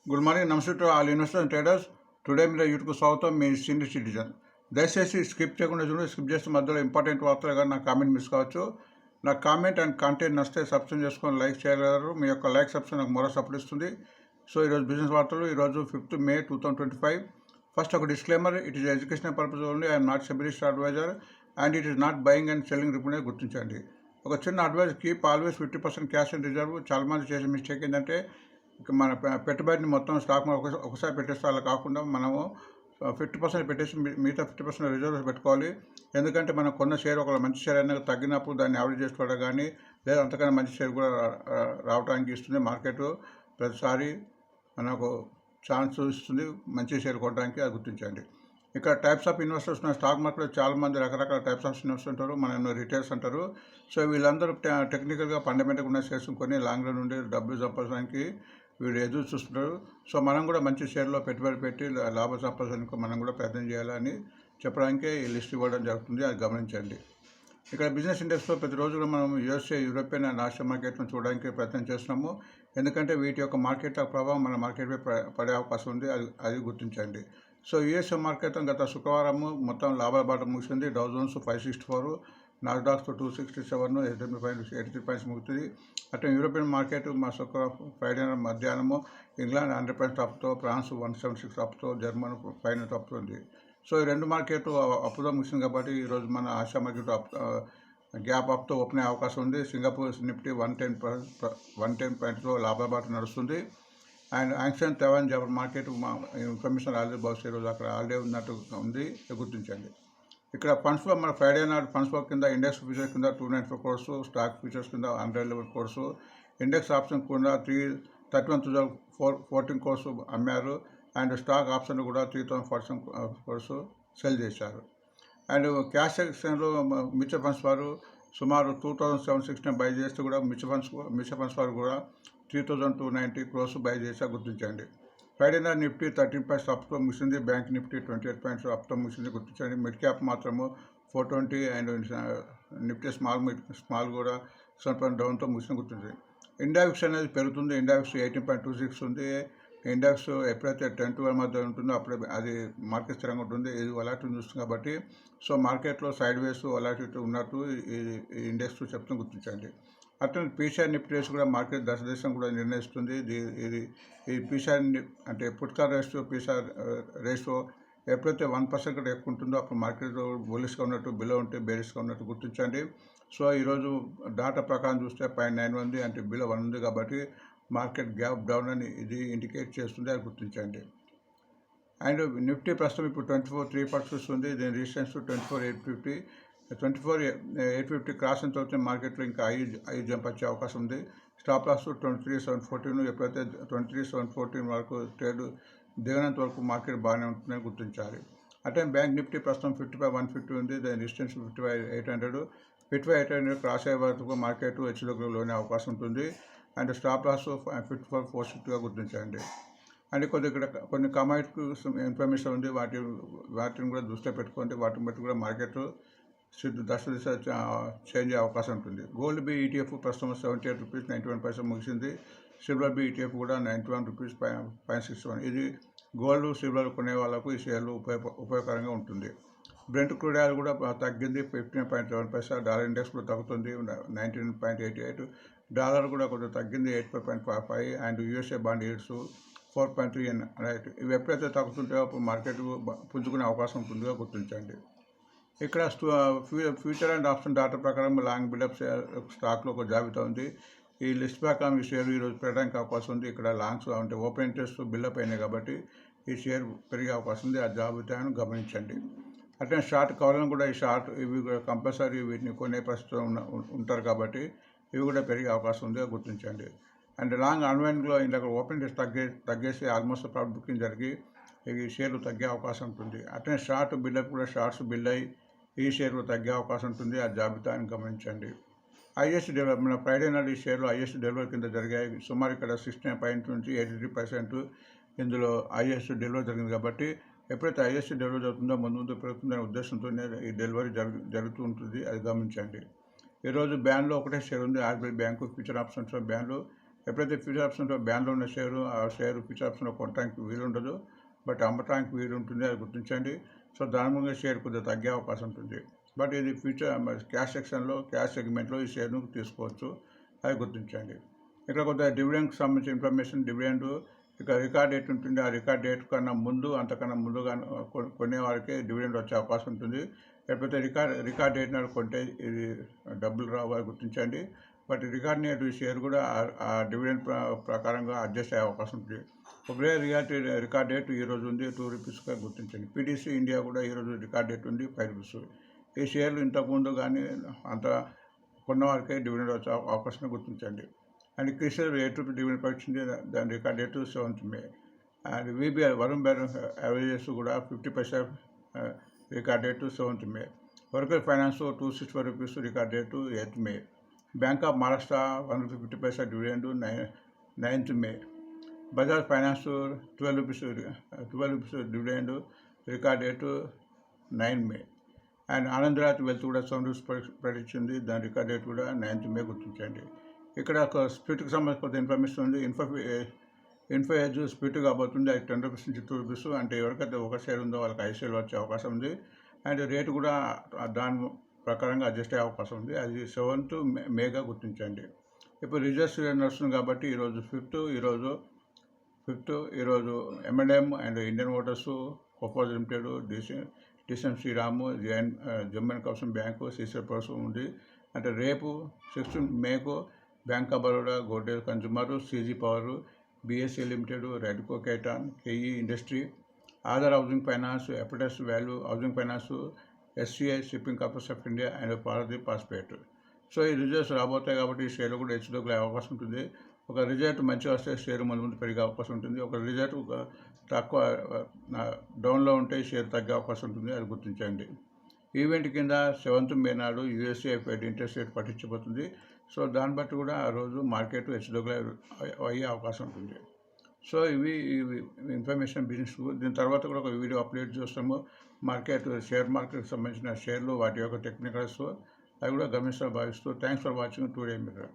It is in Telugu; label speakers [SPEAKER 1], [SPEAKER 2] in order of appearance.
[SPEAKER 1] గుడ్ మార్నింగ్, నమస్తే to all investors and traders. Today మీరు యూట్యూబ్ స్వాగతం. మీ సీనియర్ సిటిజన్. దయచేసి స్కిప్ చేయకుండా చూడండి. స్కిప్ చేస్తే మధ్యలో ఇంపార్టెంట్ వార్తలు కానీ నా కామెంట్ మిస్ కావచ్చు. నా కామెంట్ అండ్ కంటెంట్ నచ్చితే సబ్స్క్రైబ్ చేసుకొని లైక్ చేయగలరు. మీ యొక్క లైక్ సబ్స్క్రైబ్ నాకు మరో సపోర్ట్ ఇస్తుంది. సో ఈరోజు బిజినెస్ వార్తలు. ఈరోజు 5th May 2025. ఫస్ట్ ఒక disclaimer, it is educational purpose only. I'm not SEBI listed advisor and it is not buying and selling report గుర్తించండి. ఒక చిన్న advice, keep always 50% cash and reserve. చాలామంది చేసే మిస్టేక్ ఏంటంటే మన పెట్టుబడిని మొత్తం స్టాక్ ఒకసారి పెట్టేస్తే అలా కాకుండా మనము 50% పెట్టేసి మిగతా 50% రిజర్వ్స్ పెట్టుకోవాలి. ఎందుకంటే మనం కొన్న షేర్ ఒక మంచి షేర్ అయినా తగ్గినప్పుడు దాన్ని యావరేజ్ చేసుకోవడం కానీ లేదా అంతకన్నా మంచి షేర్ కూడా రావడానికి ఇస్తుంది. మార్కెట్ ప్రతిసారి మనకు ఛాన్స్ ఇస్తుంది మంచి షేర్ కొనడానికి, అది గుర్తించండి. ఇక్కడ టైప్స్ ఆఫ్ ఇన్వెస్టర్స్ ఉన్న స్టాక్ మార్కెట్లో చాలామంది రకరకాల టైప్స్ ఆఫ్ ఇన్వెస్టర్స్ ఉంటారు. మన రిటైల్స్ అంటారు. సో వీళ్ళందరూ టెక్నికల్గా ఫండమెంటల్గా ఉన్న షేర్స్ కొని లాంగ్లో నుండి డబ్బులు సంపాదించడానికి వీళ్ళు ఎదురు చూస్తుంటారు. సో మనం కూడా మంచి షేర్లో పెట్టుబడి పెట్టి లాభ సంపాదించడానికి మనం కూడా ప్రయత్నం చేయాలని చెప్పడానికే ఈ లిస్ట్ ఇవ్వడం జరుగుతుంది, అది గమనించండి. ఇక్కడ బిజినెస్ ఇండెక్స్లో ప్రతిరోజు కూడా మనం యూఎస్ఏ, యూరోపియన్ అండ్ ఆసియా మార్కెట్ను చూడడానికి ప్రయత్నం చేస్తున్నాము. ఎందుకంటే వీటి యొక్క మార్కెట్ ప్రభావం మన మార్కెట్పై పడే అవకాశం ఉంది, అది గుర్తించండి. సో యూఎస్ఏ మార్కెట్ గత శుక్రవారము మొత్తం లాభాల బాట ముగిసింది. Dow Jones 564, Nasdaq 267, S&P 83 points ముగుతుంది. అట్లా యూరోపియన్ మార్కెట్ మా ఫ్రైడే మధ్యాహ్నము ఇంగ్లాండ్ 100 పాయింట్స్ టాప్తో, ఫ్రాన్స్ 176 టాప్తో, జర్మన్ 5 టాప్తుంది. సో ఈ రెండు మార్కెట్ అప్పుతో ముగిసింది కాబట్టి ఈరోజు మన ఆసియా మార్కెట్ గ్యాప్ అప్తో ఓపెన్ అయ్యే అవకాశం ఉంది. సింగపూర్ నిఫ్టీ 110 పాయింట్స్లో లాభాబాట నడుస్తుంది. అండ్ యాంక్షన్ Taiwan Japan market information already బహుశా ఈరోజు అక్కడ ఆల్రెడీ ఉన్నట్టు ఉంది, గుర్తించండి. ఇక్కడ ఫండ్స్ ఫ్లో మన ఫ్రైడే నాడు ఫండ్స్ ఫ్లో కింద ఇండెక్స్ ఫ్యూచర్స్ కింద 294 crores, స్టాక్ ఫ్యూచర్స్ కింద 111 crores, ఇండెక్స్ ఆప్షన్ కింద 31,014 crores అమ్మారు. అండ్ స్టాక్ ఆప్షన్ కూడా 3,047 crores సెల్ చేశారు. అండ్ క్యాష్ సెక్షన్లో మ్యూచువల్ ఫండ్స్ వారు సుమారు 2,716 బై చేస్తే కూడా మ్యూచువల్ ఫండ్స్ వారు కూడా 3,290 crores బై చేసా, గుర్తించండి. ఫ్రైడే నాడు నిఫ్టీ 13 పాయింట్స్ అప్తో ముగిసింది. బ్యాంక్ నిఫ్టీ 28 పాయింట్స్ అప్తో ముగిసింది, గుర్తించండి. మిడ్ క్యాప్ మాత్రము 420 అండ్ నిఫ్టీ స్మాల్ కూడా 7 డౌన్తో ముగిసింది, గుర్తించండి. ఇండాక్స్ అనేది పెరుగుతుంది. ఇండాక్స్ 18.26 ఉంది. ఇండాక్స్ ఎప్పుడైతే 10-12 మధ్య ఉంటుందో అప్పుడే అది మార్కెట్ స్థిరంగా ఉంటుంది. ఇది వలాటిలిటీ చూస్తుంది కాబట్టి సో మార్కెట్లో సైడ్ వేస్ వలాటిలిటీ ఉన్నట్టు ఈ ఇండెక్స్ చెప్తుంది, గుర్తించండి. అట్లనే పీసీఆర్ నిఫ్టీ రేస్ కూడా మార్కెట్ దశదేశం కూడా నిర్ణయిస్తుంది. ఇది ఈ పీసీఆర్ అంటే పుట్కార్ రేషియో, పీసీఆర్ రేషియో ఎప్పుడైతే 1% కూడా ఎక్కువ ఉంటుందో అప్పుడు మార్కెట్ బులిష్గా ఉన్నట్టు, బిలో ఉంటే బేరిష్గా ఉన్నట్టు గుర్తించండి. సో ఈరోజు డాటా ప్రకారం చూస్తే 0.9 ఉంది, అంటే బిలో 1 ఉంది కాబట్టి మార్కెట్ గ్యాప్ డౌన్ అని ఇది ఇండికేట్ చేస్తుంది, అది గుర్తించండి. అండ్ నిఫ్టీ ప్రస్తుతం ఇప్పుడు 24,3% ఉంది. దీని రెసిస్టెన్స్ 24,850. 24,850 క్రాస్ అయిన తర్వాత మార్కెట్లో ఇంకా ఐ జంప్ వచ్చే అవకాశం ఉంది. Stop loss 23,714. ఎప్పుడైతే 23,714 వరకు ట్రేడ్ దిగనంత వరకు మార్కెట్ బాగానే ఉంటుందని గుర్తించాలి. అటే బ్యాంక్ నిఫ్టీ ప్రస్తుతం 55,150 ఉంది. దాని రెసిస్టెన్స్ 55,800. 55,800 క్రాస్ అయ్యే వరకు మార్కెట్ హెచ్చులోనే అవకాశం ఉంటుంది. అండ్ స్టాప్ లాస్ 54,460గా గుర్తించండి. అండ్ కొన్ని కమాడిటీ ఇన్ఫర్మేషన్ ఉంది, వాటిని కూడా దృష్టిలో పెట్టుకోండి. వాటిని బట్టి కూడా మార్కెట్ దశ చేంజ్ అయ్యే అవకాశం ఉంటుంది. గోల్డ్ బి ఈటీఎఫ్ ప్రస్తుతం 78 రూపీస్ 91 పైసలు ముగిసింది. సిల్వర్ బి ఈటీఎఫ్ కూడా 91 రూపీస్ 0.61. ఇది గోల్డ్, సిల్వర్ కొనే వాళ్ళకు ఈ షేర్లు ఉపయోగకరంగా ఉంటుంది. బ్రెంట్ క్రూడ్ ఆయిల్ కూడా తగ్గింది 15.11 పైసా. డాలర్ ఇండెక్స్ కూడా తగ్గుతుంది 19.88. డాలర్ కూడా కొంచెం తగ్గింది 84.55. And USA bond yields 4.3 right. ఇవి ఎప్పుడైతే తగ్గుతుంటాయో అప్పుడు మార్కెట్ పుంజుకునే అవకాశం ఉంటుందిగా గుర్తించండి. ఇక్కడ ఫ్యూచర్ అండ్ ఆప్షన్ డాటా ప్రకారం లాంగ్ బిల్డప్ స్టాక్లో ఒక జాబితా ఉంది. ఈ లిస్ట్ ప్రకారం ఈ షేర్ ఈరోజు పెరగడానికి అవకాశం ఉంది. ఇక్కడ లాంగ్స్ అంటే ఓపెన్ ఇంట్రెస్ట్ బిల్డప్ అయినాయి కాబట్టి ఈ షేర్ పెరిగే అవకాశం ఉంది, ఆ జాబితాను గమనించండి. అట్లనే షార్ట్ కావాలని కూడా ఇవి కూడా కంపల్సరీ వీటిని కొనే పరిస్థితిలో ఉంటారు కాబట్టి ఇవి కూడా పెరిగే అవకాశం ఉంది, గుర్తించండి. అండ్ లాంగ్ అన్వైండ్లో ఇందాక ఓపెన్ ఇంట్రెస్ట్ తగ్గేసి ఆల్మోస్ట్ ప్రాఫిట్ బుకింగ్ జరిగి ఈ షేర్లు తగ్గే అవకాశం ఉంటుంది. అట్లనే షార్ట్ బిల్డప్ కూడా షార్ట్స్ బిల్డ్ అయ్యి ఈ షేర్లు తగ్గే అవకాశం ఉంటుంది, ఆ జాబితాని గమనించండి. ఐఎస్ డెలివరీ మన ఫ్రైడే నాడు ఈ షేర్లు ఐఎస్ డెలివరీ కింద జరిగాయి. సుమారు ఇక్కడ 69 పాయింట్ నుంచి 83% ఇందులో ఐఎస్ డెలివరీ జరిగింది కాబట్టి ఎప్పుడైతే ఐఎస్ డెలివరీ జరుగుతుందో ముందు పెరుగుతుందనే ఉద్దేశంతోనే ఈ డెలివరీ జరుగుతూ ఉంటుంది, అది గమనించండి. ఈరోజు బ్యాన్లో ఒకటే షేర్ ఉంది, ఆర్బీఐ బ్యాంకు ఫ్యూచర్ ఆప్షన్స్ బ్యాన్లో ఎప్పుడైతే ఫ్యూచర్ ఆప్షన్లో బ్యాన్లో ఉన్న షేరు ఆ షేరు ఫ్యూచర్ ఆప్షన్లో కొనడానికి వీలు ఉండదు, బట్ అమ్మటానికి వీలు ఉంటుంది, అది గుర్తించండి. సో దాని మూలంగా షేర్ కొద్దిగా తగ్గే అవకాశం ఉంటుంది. బట్ ఇది ఫ్యూచర్ క్యాష్ సెక్షన్లో క్యాష్ సెగ్మెంట్లో ఈ షేర్ను తీసుకోవచ్చు, అది గుర్తించండి. ఇక్కడ కొద్దిగా డివిడెండ్కి సంబంధించిన ఇన్ఫర్మేషన్. డివిడెండ్ ఇక రికార్డ్ డేట్ ఉంటుంది, ఆ రికార్డ్ డేట్ కన్నా ముందు అంతకన్నా ముందుగా కొనే వారికి డివిడెండ్ వచ్చే అవకాశం ఉంటుంది. లేకపోతే రికార్డ్ డేట్ నాడు కొంటే ఇది డబ్బులు రావు, అది గుర్తించండి. బట్ రికార్డ్ డేట్ షేర్ కూడా ఆ డివిడెండ్ ప్రకారంగా అడ్జస్ట్ అయ్యే అవకాశం ఉంటుంది. ఒకవేళ రికార్డ్ డేట్ ఈరోజు ఉంది, ₹2గా గుర్తించండి. పీడీసీ ఇండియా కూడా ఈరోజు రికార్డ్ డేట్ ఉంది, ₹5. ఈ షేర్లు ఇంతకుముందు కానీ అంత కొన్న వారికే డివిడెండ్ వచ్చే అవకాశం గుర్తించండి. అండ్ క్రిసిల్ ₹8 డివిడెండ్ వచ్చింది, దాని record date 7th May. And VBR Varun beverages కూడా 50 paisa record date 7th May. Worker finance ₹264 record date 8th May. Bank of Maharashtra ₹150 dividend 9th May. Bajaj finance ₹12 dividend record date 9 May. And Anandraj wealth కూడా ₹7 ప్రకటించింది, దాని రికార్డ్ డేట్ కూడా 9th May గుర్తించండి. ఇక్కడ ఒక స్ప్లిట్కి సంబంధించి కొంత ఇన్ఫర్మేషన్ ఉంది. ఇన్ఫో ఏజ్ స్ప్లిట్ కాబోతుంది, అది ₹10 నుంచి ₹2. అంటే ఎవరికైతే ఒక షేర్ ఉందో వాళ్ళకి 5 షేర్లు వచ్చే అవకాశం ఉంది. అండ్ రేటు కూడా దాని ప్రకారంగా అడ్జస్ట్ అయ్యే అవకాశం ఉంది, అది 7th Mayగా గుర్తించండి. ఇప్పుడు రిజర్వ్స్ నడుస్తుంది కాబట్టి ఈరోజు ఫిఫ్త్, ఈరోజు M&M and Indian Motors, Coforge limited, DCM Shriram, Jammu and Kashmir bank, CCL పర్స్ ఉంది. అంటే రేపు 16th Mayకు bank of Baroda, Godrej consumer, CG power, BSE limited, రెడ్కో కేటాన్, KE industry, Aadhaar housing finance, Aptus value housing finance, SCI shipping corporation of India and Paradeep phosphate. So ఈ రిజల్ట్స్ రాబోతాయి కాబట్టి ఈ షేర్లు కూడా హెచ్చుతగ్గులే అవకాశం ఉంటుంది. ఒక రిజల్ట్ మంచిగా వస్తే షేర్ ముందు పెరిగే అవకాశం ఉంటుంది. ఒక రిజల్ట్ తక్కువ డౌన్లో ఉంటే షేర్ తగ్గే అవకాశం ఉంటుంది, అది గుర్తించండి. ఈవెంట్ కింద 7th May నాడు USA ఫెడ్ ఇంట్రెస్ట్ రేట్ పట్టించబోతుంది. సో దాన్ని బట్టి కూడా ఆ రోజు మార్కెట్ హెచ్చుతగ్గులు అయ్యే అవకాశం ఉంటుంది. సో ఇవి ఇన్ఫర్మేషన్ బిజినెస్. దీని తర్వాత కూడా ఒక వీడియో అప్లోడ్ చేస్తాము. షేర్ మార్కెట్కి సంబంధించిన షేర్లు, వాటి యొక్క టెక్నికల్స్ అవి కూడా గమనిస్తూ భావిస్తూ. Thanks for watching today mirror.